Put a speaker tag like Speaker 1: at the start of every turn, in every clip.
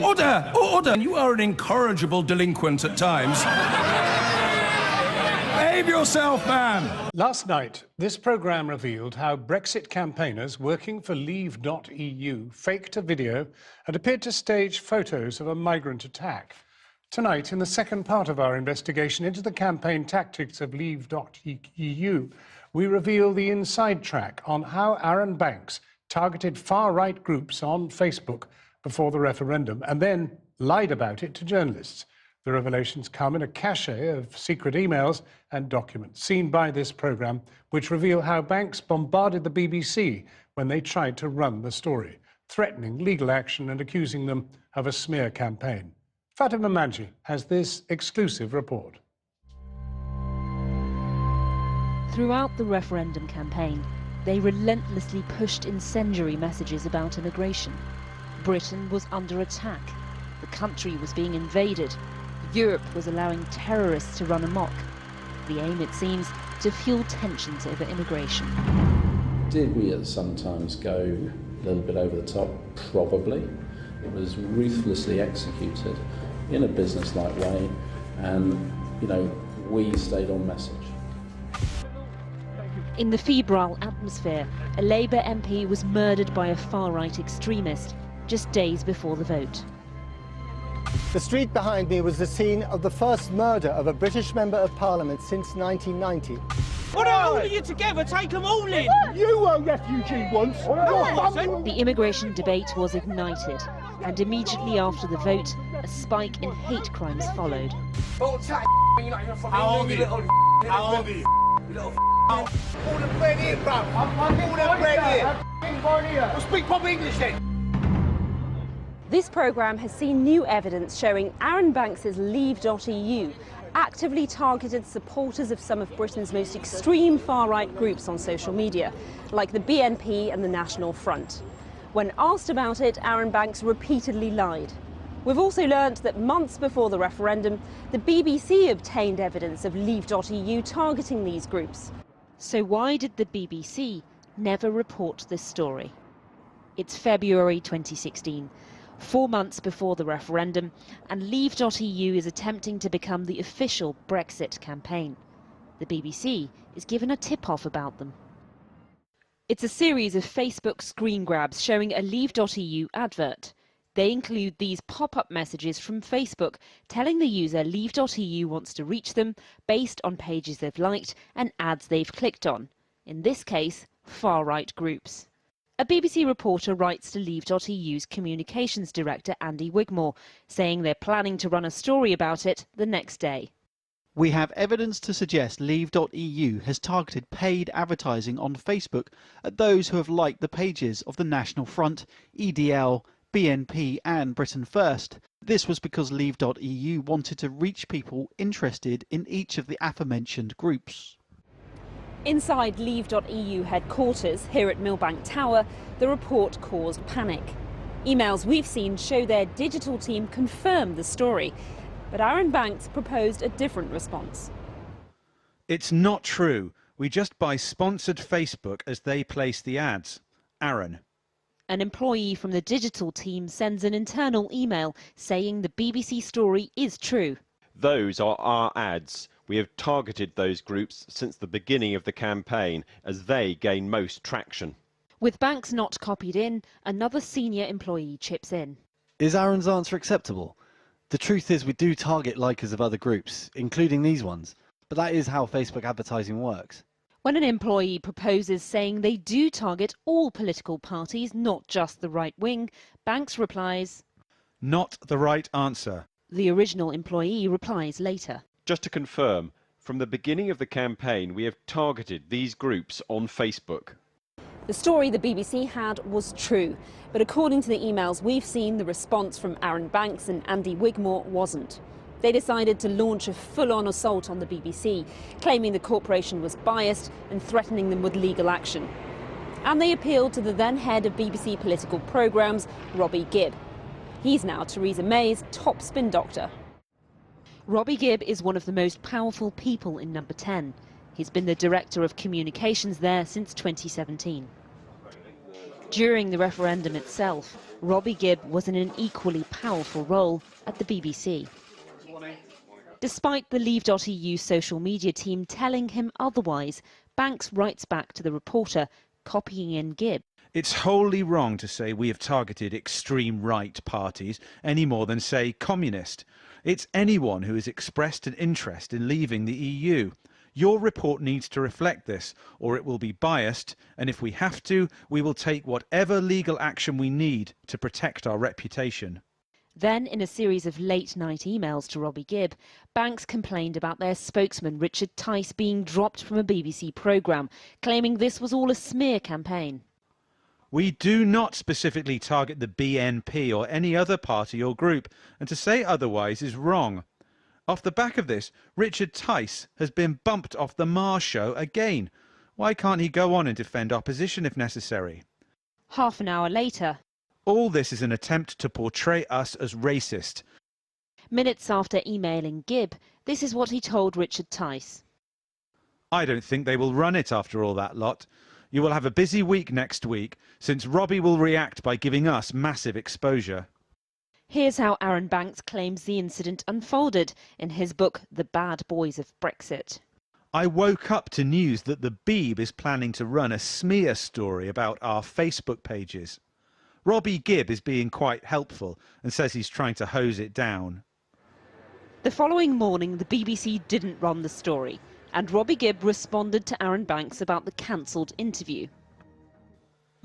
Speaker 1: Order! Order! You are an incorrigible delinquent at times. Behave yourself, man!
Speaker 2: Last night, this programme revealed how Brexit campaigners working for Leave.eu faked a video and appeared to stage photos of a migrant attack. Tonight, in the second part of our investigation into the campaign tactics of Leave.eu, we reveal the inside track on how Arron targeted far-right groups on Facebook before the referendum and then lied about it to journalists. The revelations come in a cache of secret emails and documents seen by this programme, which reveal how banks bombarded the BBC when they tried to run the story, threatening legal action and accusing them of a smear campaign. Fatima Manji has this exclusive report.
Speaker 3: Throughout the referendum campaign, they relentlessly pushed incendiary messages about immigration. Britain was under attack. The country was being invaded. Europe was allowing terrorists to run amok. The aim, it seems, to fuel tensions over immigration.
Speaker 4: Did we sometimes go a little bit over the top? Probably. It was ruthlessly executed in a business-like way, and, we stayed on message.
Speaker 3: In the febrile atmosphere, a Labour MP was murdered by a far-right extremist just days before the vote.
Speaker 5: The street behind me was the scene of the first murder of a British Member of Parliament since 1990.
Speaker 6: Put all of you together, take them all in!
Speaker 5: You were a refugee once!
Speaker 3: The immigration debate was ignited, and immediately after the vote, a spike in hate crimes followed.
Speaker 6: How old are you? How old are you?
Speaker 5: All the bread here, bruv! All the bread here!
Speaker 6: Well, speak proper English then!
Speaker 7: This programme has seen new evidence showing Arron Leave.eu actively targeted supporters of some of Britain's most extreme far-right groups on social media, like the BNP and the National Front. When asked about it, Arron repeatedly lied. We've also learnt that months before the referendum, the BBC obtained evidence of Leave.eu targeting these groups.
Speaker 3: So why did the BBC never report this story? It's February 2016. 4 months before the referendum, and Leave.eu is attempting to become the official Brexit campaign. The BBC is given a tip-off about them. It's a series of Facebook screen grabs showing a Leave.eu advert. They include these pop-up messages from Facebook telling the user Leave.eu wants to reach them based on pages they've liked and ads they've clicked on. In this case, far-right groups. A BBC reporter writes to Leave.eu's communications director Andy Wigmore, saying they're planning to run a story about it the next day.
Speaker 8: We have evidence to suggest Leave.eu has targeted paid advertising on Facebook at those who have liked the pages of the National Front, EDL, BNP and Britain First. This was because Leave.eu wanted to reach people interested in each of the aforementioned groups.
Speaker 7: Inside Leave.eu headquarters, here at Millbank Tower, the report caused panic. Emails we've seen show their digital team confirmed the story, but Arron proposed a different response.
Speaker 9: It's not true. We just buy sponsored Facebook as they place the ads. Arron.
Speaker 3: An employee from the digital team sends an internal email saying the BBC story is true.
Speaker 10: Those are our ads. We have targeted those groups since the beginning of the campaign as they gain most traction.
Speaker 3: With banks not copied in, another senior employee chips in.
Speaker 11: Is Arron's answer acceptable? The truth is we do target likers of other groups, including these ones, but that is how Facebook advertising works.
Speaker 3: When an employee proposes saying they do target all political parties, not just the right wing, Banks replies,
Speaker 9: "Not the right answer."
Speaker 3: The original employee replies later.
Speaker 10: Just to confirm, from the beginning of the campaign, we have targeted these groups on Facebook.
Speaker 7: The story the BBC had was true, but according to the emails we've seen, the response from Arron and Andy Wigmore wasn't. They decided to launch a full-on assault on the BBC, claiming the corporation was biased and threatening them with legal action. And they appealed to the then head of BBC political programmes, Robbie Gibb. He's now Theresa May's top spin doctor. Robbie Gibb is one of the most powerful people in Number 10. He's been the director of communications there since 2017.
Speaker 3: During the referendum itself, Robbie Gibb was in an equally powerful role at the BBC. Despite the Leave.eu social media team telling him otherwise, Banks writes back to the reporter, copying in Gibb.
Speaker 9: It's wholly wrong to say we have targeted extreme right parties any more than, say, communist. It's anyone who has expressed an interest in leaving the EU. Your report needs to reflect this, or it will be biased, and if we have to, we will take whatever legal action we need to protect our reputation.
Speaker 3: Then, in a series of late-night emails to Robbie Gibb, Banks complained about their spokesman Richard Tice being dropped from a BBC programme, claiming this was all a smear campaign.
Speaker 9: We do not specifically target the BNP or any other party or group, and to say otherwise is wrong. Off the back of this, Richard Tice has been bumped off the Mars show again. Why can't he go on and defend opposition if necessary?
Speaker 3: Half an hour later,
Speaker 9: all this is an attempt to portray us as racist.
Speaker 3: Minutes after emailing Gibb, this is what he told Richard Tice.
Speaker 9: I don't think they will run it after all that lot. You will have a busy week next week, since Robbie will react by giving us massive exposure.
Speaker 3: Here's how Arron Banks claims the incident unfolded in his book, The Bad Boys of Brexit.
Speaker 9: I woke up to news that the Beeb is planning to run a smear story about our Facebook pages. Robbie Gibb is being quite helpful and says he's trying to hose it down.
Speaker 3: The following morning, the BBC didn't run the story, and Robbie Gibb responded to Arron Banks about the cancelled interview.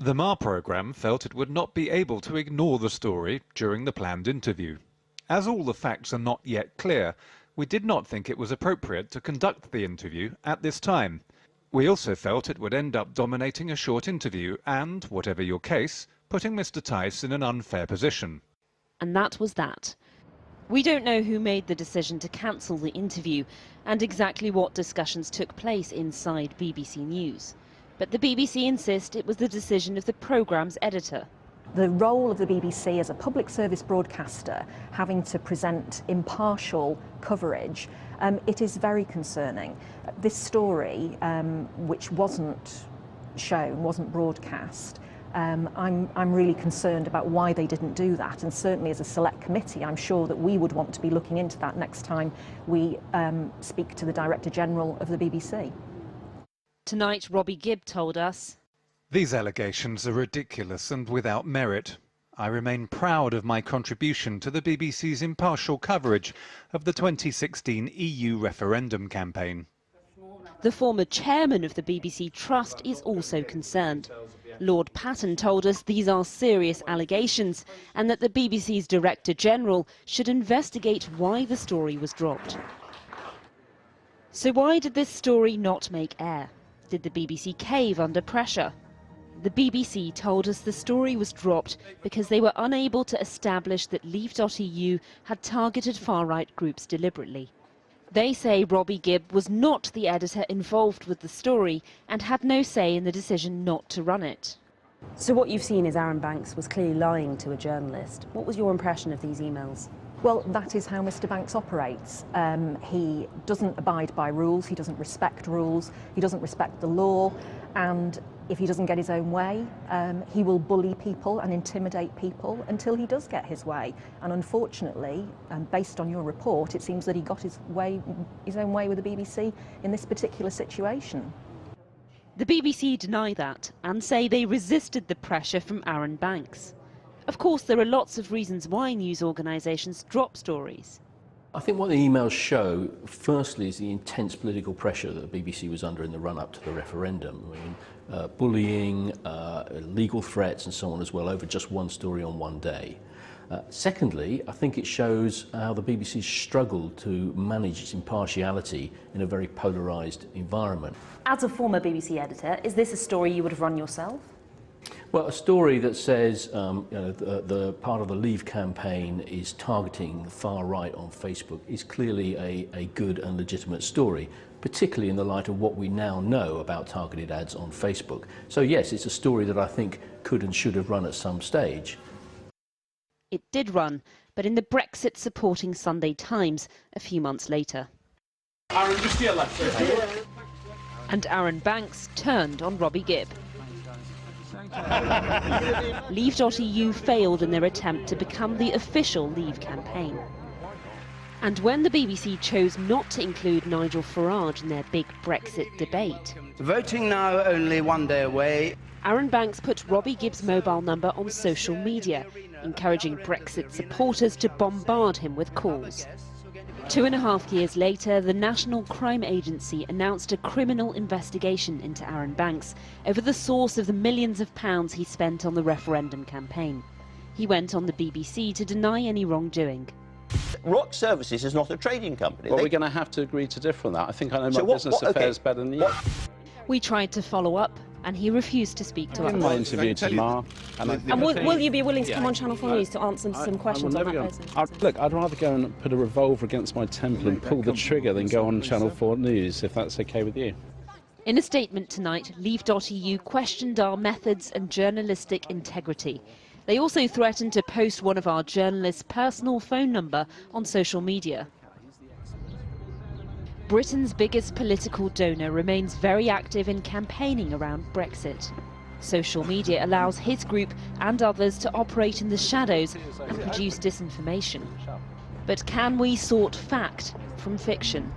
Speaker 12: The MAR programme felt it would not be able to ignore the story during the planned interview. As all the facts are not yet clear, we did not think it was appropriate to conduct the interview at this time. We also felt it would end up dominating a short interview and, whatever your case, putting Mr. Tice in an unfair position.
Speaker 3: And that was that. We don't know who made the decision to cancel the interview and exactly what discussions took place inside BBC News. But the BBC insist it was the decision of the programme's editor.
Speaker 13: The role of the BBC as a public service broadcaster having to present impartial coverage, it is very concerning. This story, which wasn't shown, wasn't broadcast, I'm really concerned about why they didn't do that, and certainly as a select committee I'm sure that we would want to be looking into that next time we speak to the Director General of the BBC.
Speaker 3: Tonight, Robbie Gibb told us,
Speaker 12: "These allegations are ridiculous and without merit. I remain proud of my contribution to the BBC's impartial coverage of the 2016 EU referendum campaign."
Speaker 3: The former chairman of the BBC Trust is also concerned. Lord Patton told us these are serious allegations and that the BBC's Director General should investigate why the story was dropped. So why did this story not make air? Did the BBC cave under pressure? The BBC told us the story was dropped because they were unable to establish that Leave.eu had targeted far-right groups deliberately. They say Robbie Gibb was not the editor involved with the story and had no say in the decision not to run it.
Speaker 7: So what you've seen is Arron Banks was clearly lying to a journalist. What was your impression of these emails?
Speaker 13: Well, that is how Mr. Banks operates. He doesn't abide by rules, he doesn't respect rules, he doesn't respect the law, and if he doesn't get his own way, he will bully people and intimidate people until he does get his way. And unfortunately, based on your report, it seems that he got his own way with the BBC in this particular situation.
Speaker 3: The BBC deny that and say they resisted the pressure from Arron Banks. Of course, there are lots of reasons why news organisations drop stories.
Speaker 4: I think what the emails show, firstly, is the intense political pressure that the BBC was under in the run-up to the referendum. I mean, bullying, legal threats and so on as well over just one story on one day. Secondly, I think it shows how the BBC struggled to manage its impartiality in a very polarised environment.
Speaker 7: As a former BBC editor, is this a story you would have run yourself?
Speaker 4: Well, a story that says the part of the Leave campaign is targeting the far right on Facebook is clearly a good and legitimate story, particularly in the light of what we now know about targeted ads on Facebook. So yes, it's a story that I think could and should have run at some stage.
Speaker 3: It did run, but in the Brexit supporting Sunday Times a few months later.
Speaker 6: Arron, just to your left.
Speaker 3: And Arron Banks turned on Robbie Gibb. Leave.eu failed in their attempt to become the official Leave campaign. And when the BBC chose not to include Nigel Farage in their big Brexit debate,
Speaker 14: voting now only one day away,
Speaker 3: Arron Banks put Robbie Gibbs' mobile number on social media, encouraging Brexit supporters to bombard him with calls. 2.5 years later, the National Crime Agency announced a criminal investigation into Arron Banks over the source of the millions of pounds he spent on the referendum campaign. He went on the BBC to deny any wrongdoing.
Speaker 15: Rock Services is not a trading company.
Speaker 4: Well, we're going to have to agree to differ on that. I think I know my business affairs better than you.
Speaker 3: We tried to follow up, and he refused to speak to us.
Speaker 4: In my interview to Mark,
Speaker 7: and will you be willing to come on Channel 4 News to answer some questions on that business?
Speaker 4: Look, I'd rather go and put a revolver against my temple and pull the trigger than go on Channel 4 News, if that's okay with you.
Speaker 3: In a statement tonight, Leave.eu questioned our methods and journalistic integrity. They also threatened to post one of our journalists' personal phone number on social media. Britain's biggest political donor remains very active in campaigning around Brexit. Social media allows his group and others to operate in the shadows and produce disinformation. But can we sort fact from fiction?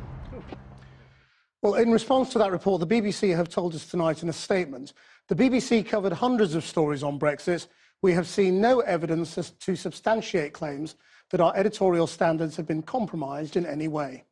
Speaker 5: Well, in response to that report, the BBC have told us tonight in a statement, the BBC covered hundreds of stories on Brexit. We have seen no evidence to substantiate claims that our editorial standards have been compromised in any way.